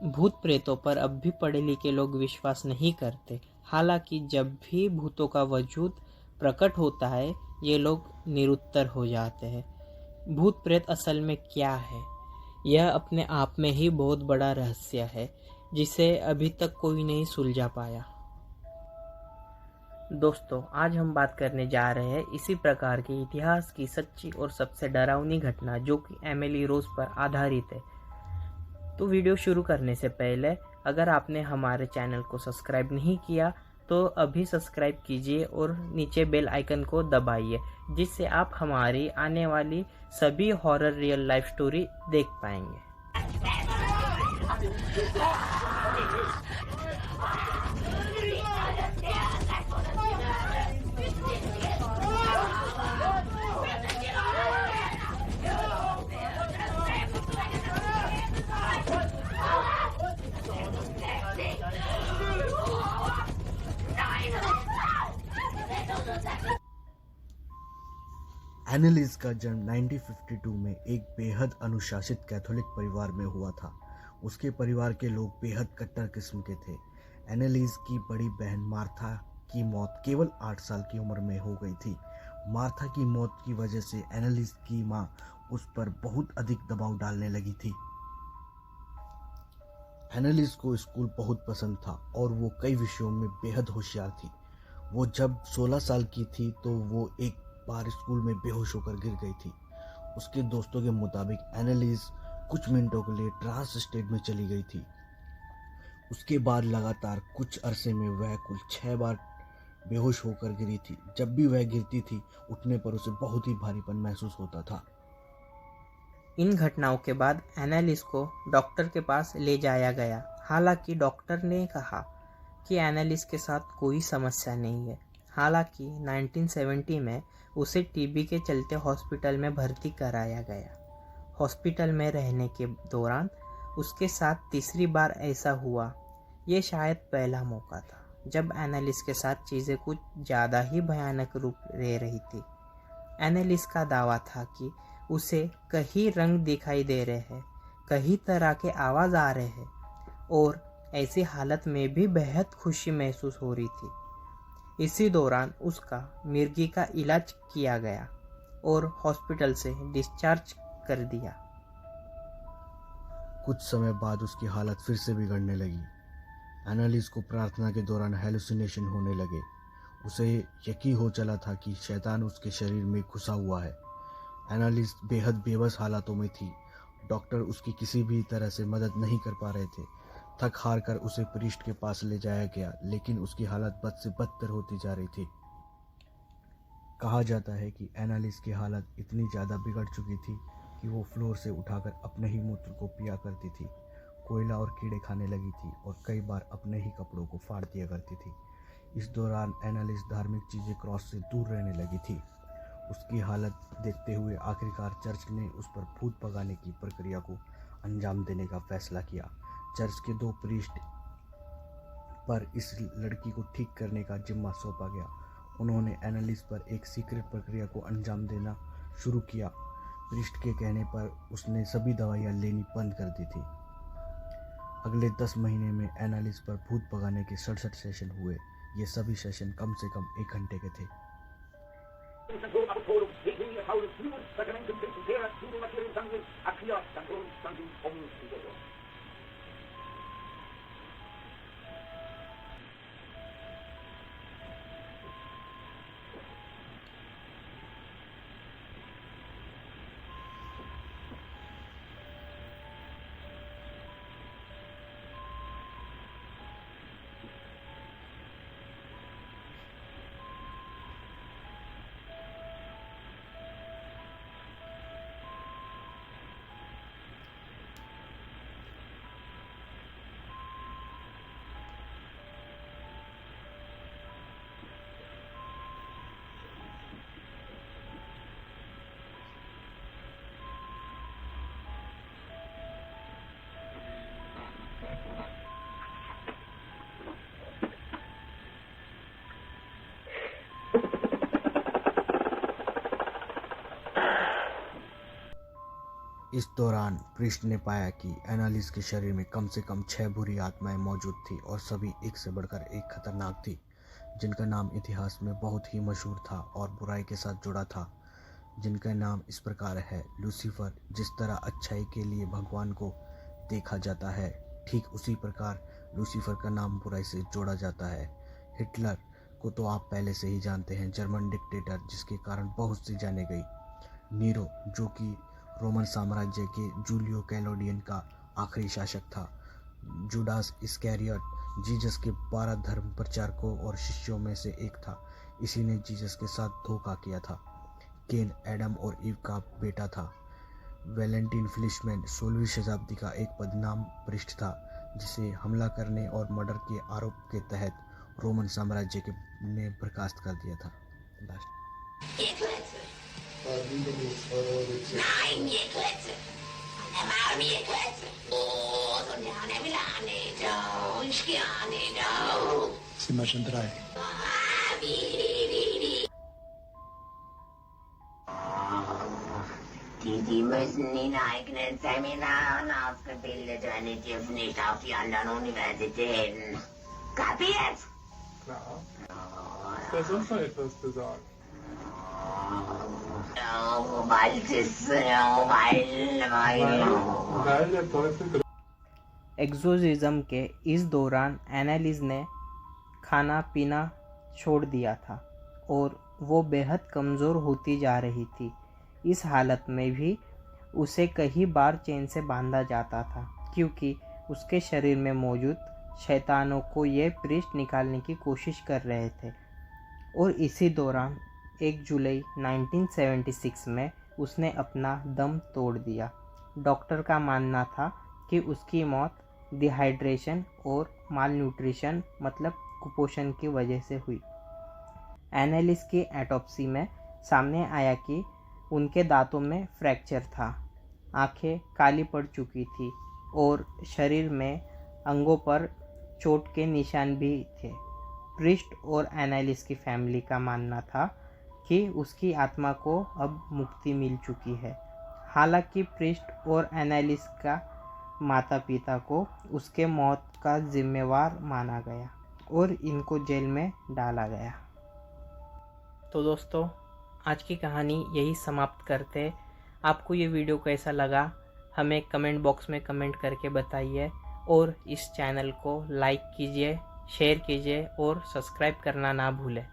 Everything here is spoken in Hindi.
भूत प्रेतों पर अब भी पढ़े लिखे लोग विश्वास नहीं करते। हालांकि जब भी भूतों का वजूद प्रकट होता है, ये लोग निरुत्तर हो जाते हैं। भूत प्रेत असल में क्या है, यह अपने आप में ही बहुत बड़ा रहस्य है, जिसे अभी तक कोई नहीं सुलझा पाया। दोस्तों, आज हम बात करने जा रहे हैं इसी प्रकार के इतिहास की सच्ची और सबसे डरावनी घटना, जो कि एमिली रोज पर आधारित है। तो वीडियो शुरू करने से पहले अगर आपने हमारे चैनल को सब्सक्राइब नहीं किया तो अभी सब्सक्राइब कीजिए और नीचे बेल आइकन को दबाइए, जिससे आप हमारी आने वाली सभी हॉरर रियल लाइफ स्टोरी देख पाएंगे। एनालिस का जन्म 1952 में एक बेहद अनुशासित कैथोलिक परिवार में हुआ था। उसके परिवार के लोग बेहद कट्टर किस्म के थे। एनालिस की बड़ी बहन मार्था की मौत केवल 8 साल की उम्र में हो गई थी। मार्था की मौत की वजह से एनालिस की मां उस पर बहुत अधिक दबाव डालने लगी थी। एनालिस को स्कूल बहुत पसंद था और वो कई विषयों में बेहद होशियार थी। वो जब 16 साल की थी तो वो एक बार स्कूल में बेहोश होकर गिर गई थी। उसके दोस्तों के मुताबिक एनालिस कुछ मिनटों के लिए ट्रांस स्टेट में चली गई थी। उसके बाद लगातार कुछ अरसे में वह कुल 6 बार बेहोश होकर गिरी थी। जब भी वह गिरती थी, उठने पर उसे बहुत ही भारीपन महसूस होता था। इन घटनाओं के बाद एनालिस को डॉक्टर के पास ले जाया गया। हालांकि डॉक्टर ने कहा कि एनालिस के साथ कोई समस्या नहीं है। हालांकि 1970 में उसे टीबी के चलते हॉस्पिटल में भर्ती कराया गया। हॉस्पिटल में रहने के दौरान उसके साथ तीसरी बार ऐसा हुआ। ये शायद पहला मौका था जब एनालिस के साथ चीज़ें कुछ ज़्यादा ही भयानक रूप ले रही थी। एनालिस का दावा था कि उसे कई रंग दिखाई दे रहे हैं, कई तरह के आवाज़ आ रहे हैं और ऐसी हालत में भी बेहद खुशी महसूस हो रही थी। इसी दौरान उसका मिर्गी का इलाज किया गया और हॉस्पिटल से डिस्चार्ज कर दिया। कुछ समय बाद उसकी हालत फिर से बिगड़ने लगी। एनालिस को प्रार्थना के दौरान हेलुसिनेशन होने लगे। उसे यकीन हो चला था कि शैतान उसके शरीर में घुसा हुआ है। एनालिस बेहद बेबस हालातों में थी। डॉक्टर उसकी किसी भी तरह से मदद नहीं कर पा रहे थे। थक हार कर उसे प्रीस्ट के पास ले जाया गया, लेकिन उसकी हालत बद से बदतर होती जा रही थी। कहा जाता है कि एनालिस की हालत इतनी ज़्यादा बिगड़ चुकी थी कि वो फ्लोर से उठाकर अपने ही मूत्र को पिया करती थी, कोयला और कीड़े खाने लगी थी और कई बार अपने ही कपड़ों को फाड़ दिया करती थी। इस दौरान एनालिस धार्मिक चीज़ें क्रॉस से दूर रहने लगी थी। उसकी हालत देखते हुए आखिरकार चर्च ने उस पर भूत भगाने की प्रक्रिया को अंजाम देने का फैसला किया। चर्च के 2 प्रीस्ट पर इस लड़की को ठीक करने का जिम्मा सौंपा गया। उन्होंने एनालिस पर एक सीक्रेट प्रक्रिया को अंजाम देना शुरू किया। प्रीस्ट के कहने पर उसने सभी दवाइयाँ लेनी बंद कर दी थी। अगले 10 महीने में एनालिस पर भूत भगाने के 67 सेशन हुए। ये सभी सेशन कम से कम 1 घंटे के थे। इस दौरान प्रिस्ट ने पाया कि एनालिस के शरीर में कम से कम 6 बुरी आत्माएं मौजूद थी और सभी एक से बढ़कर एक खतरनाक थी, जिनका नाम इतिहास में बहुत ही मशहूर था और बुराई के साथ जुड़ा था, जिनका नाम इस प्रकार है। लूसीफर। जिस तरह अच्छाई के लिए भगवान को देखा जाता है, ठीक उसी प्रकार लूसीफर का नाम बुराई से जोड़ा जाता है। हिटलर को तो आप पहले से ही जानते हैं, जर्मन डिक्टेटर जिसके कारण बहुत सी जाने गई। नीरो, जो कि रोमन साम्राज्य के जूलियो कैलोडियन का आखिरी शासक था। जुडास इस्कैरियोट, जीसस के 12 धर्म प्रचारकों और शिष्यों में से एक था। इसी ने जीसस के साथ धोखा किया था। केन, एडम और ईव का बेटा था। वैलेंटाइन फ्लिशमैन 16वीं शताब्दी का एक बदनाम प्रिस्ट था, जिसे हमला करने और मर्डर के आरोप के तहत रोमन साम्राज्य के ने बर्खास्त कर दिया था। Zimmer 3. Die müssen in eigenen Seminaren ausgebildet werden, die dürfen nicht auf die anderen Universitäten. Kapiert? Klar. Ist da sonst noch etwas zu sagen? Weil der Teufel एग्जोर्सिज्म के इस दौरान एनालिस ने खाना पीना छोड़ दिया था और वो बेहद कमज़ोर होती जा रही थी। इस हालत में भी उसे कई बार चैन से बांधा जाता था, क्योंकि उसके शरीर में मौजूद शैतानों को ये प्रिस्ट निकालने की कोशिश कर रहे थे। और इसी दौरान 1 जुलाई 1976 में उसने अपना दम तोड़ दिया। डॉक्टर का मानना था कि उसकी मौत डिहाइड्रेशन और मालन्यूट्रिशन मतलब कुपोषण की वजह से हुई। एनालिस की ऑटोप्सी में सामने आया कि उनके दांतों में फ्रैक्चर था, आंखें काली पड़ चुकी थी और शरीर में अंगों पर चोट के निशान भी थे। प्रिस्ट और एनालिस की फैमिली का मानना था कि उसकी आत्मा को अब मुक्ति मिल चुकी है। हालांकि प्रिस्ट और एनालिस का माता पिता को उसके मौत का जिम्मेवार माना गया और इनको जेल में डाला गया। तो दोस्तों, आज की कहानी यही समाप्त करते। आपको ये वीडियो कैसा लगा हमें कमेंट बॉक्स में कमेंट करके बताइए और इस चैनल को लाइक कीजिए, शेयर कीजिए और सब्सक्राइब करना ना भूलें।